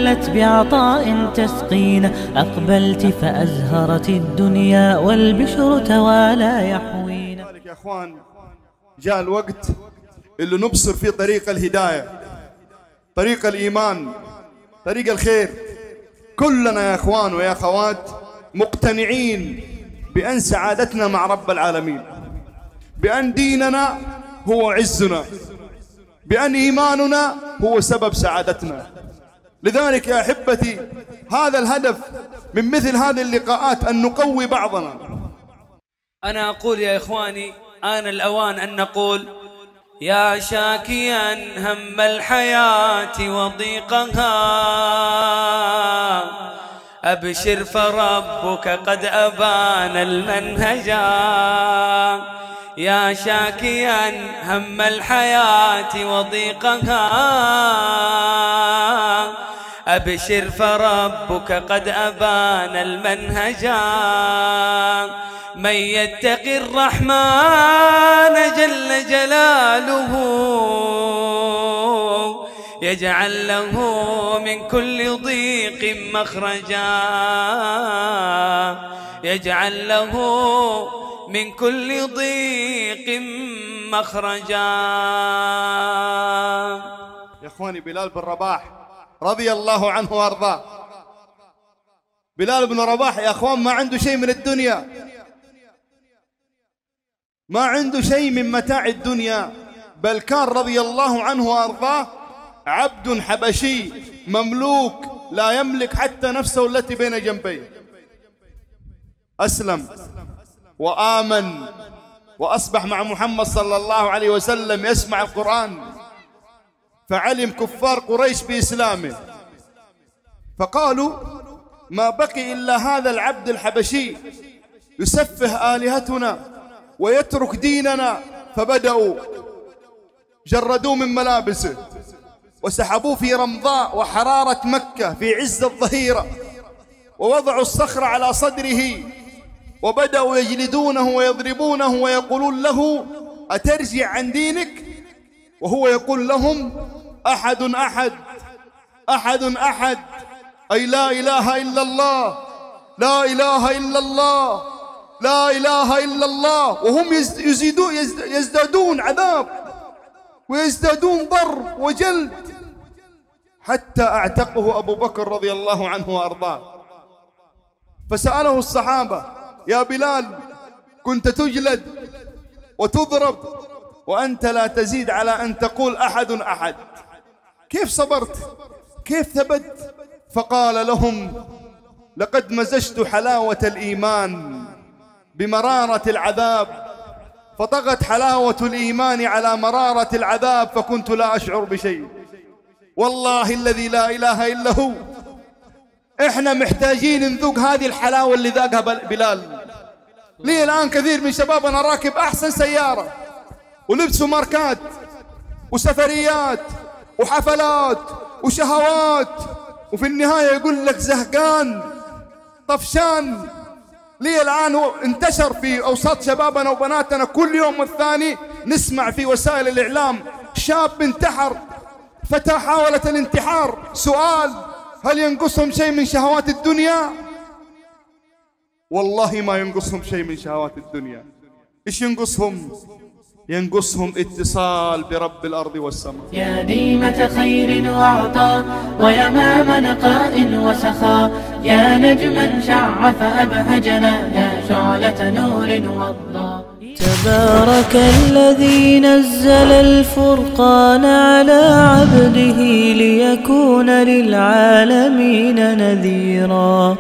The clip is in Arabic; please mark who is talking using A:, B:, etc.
A: هلت بعطاء تسقينا، أقبلت فأزهرت الدنيا والبشر توالى يحوينا.
B: يا أخوان، جاء الوقت اللي نبصر فيه طريق الهداية، طريق الإيمان، طريق الخير. كلنا يا أخوان ويا أخوات مقتنعين بأن سعادتنا مع رب العالمين، بأن ديننا هو عزنا، بأن إيماننا هو سبب سعادتنا. لذلك يا أحبتي، هذا الهدف من مثل هذه اللقاءات، أن نقوي بعضنا.
C: أنا أقول يا إخواني، آن الأوان أن نقول: يا شاكيا هم الحياة وضيقها، أبشر فربك قد أبان المنهجا. يا شاكيا هم الحياة وضيقها، أبشر فربك قد أبان المنهجا. من يتق الرحمن جل جلاله، يجعل له من كل ضيق مخرجا، يجعل له من كل ضيق مخرجا.
B: يا إخواني، بلال بن رباح رضي الله عنه وارضاه، بلال بن رباح يا أخوان ما عنده شيء من الدنيا، ما عنده شيء من متاع الدنيا، بل كان رضي الله عنه وارضاه عبد حبشي مملوك لا يملك حتى نفسه التي بين جنبيه. أسلم وآمن وأصبح مع محمد صلى الله عليه وسلم يسمع القرآن، فعلم كفار قريش بإسلامه، فقالوا: ما بقي إلا هذا العبد الحبشي يسفه آلهتنا ويترك ديننا. فبدأوا جردوه من ملابسه وسحبوه في رمضاء وحرارة مكة في عز الظهيرة، ووضعوا الصخرة على صدره وبدأوا يجلدونه ويضربونه ويقولون له: أترجع عن دينك؟ وهو يقول لهم: أحد أحد أحد أحد، أي لا إله إلا الله، لا إله إلا الله، لا إله إلا الله. وهم يزدادون عذاب ويزدادون ضرب وجلد، حتى أعتقه أبو بكر رضي الله عنه وأرضاه. فسأله الصحابة: يا بلال، كنت تجلد وتضرب وأنت لا تزيد على أن تقول أحد أحد، كيف صبرت؟ كيف ثبت؟ فقال لهم: لقد مزجت حلاوة الإيمان بمرارة العذاب، فطغت حلاوة الإيمان على مرارة العذاب، فكنت لا أشعر بشيء. والله الذي لا إله إلا هو، إحنا محتاجين نذوق هذه الحلاوة اللي ذاقها بلال. لي الآن كثير من شبابنا راكب أحسن سيارة ولبسوا ماركات وسفريات وحفلات وشهوات، وفي النهاية يقول لك زهقان طفشان. لي الآن انتشر في أوساط شبابنا وبناتنا كل يوم والثاني نسمع في وسائل الإعلام شاب انتحر، فتاة حاولت الانتحار. سؤال: هل ينقصهم شيء من شهوات الدنيا؟ والله ما ينقصهم شيء من شهوات الدنيا. إيش ينقصهم؟ ينقصهم اتصال برب الأرض والسماء.
A: يا ديمة خير وعطاء ويمام نقاء وسخاء، يا نجما شع فأبهجنا، يا شعلة نور وضاء. تبارك الذي نزل الفرقان على عبده ليكون للعالمين نذيرا.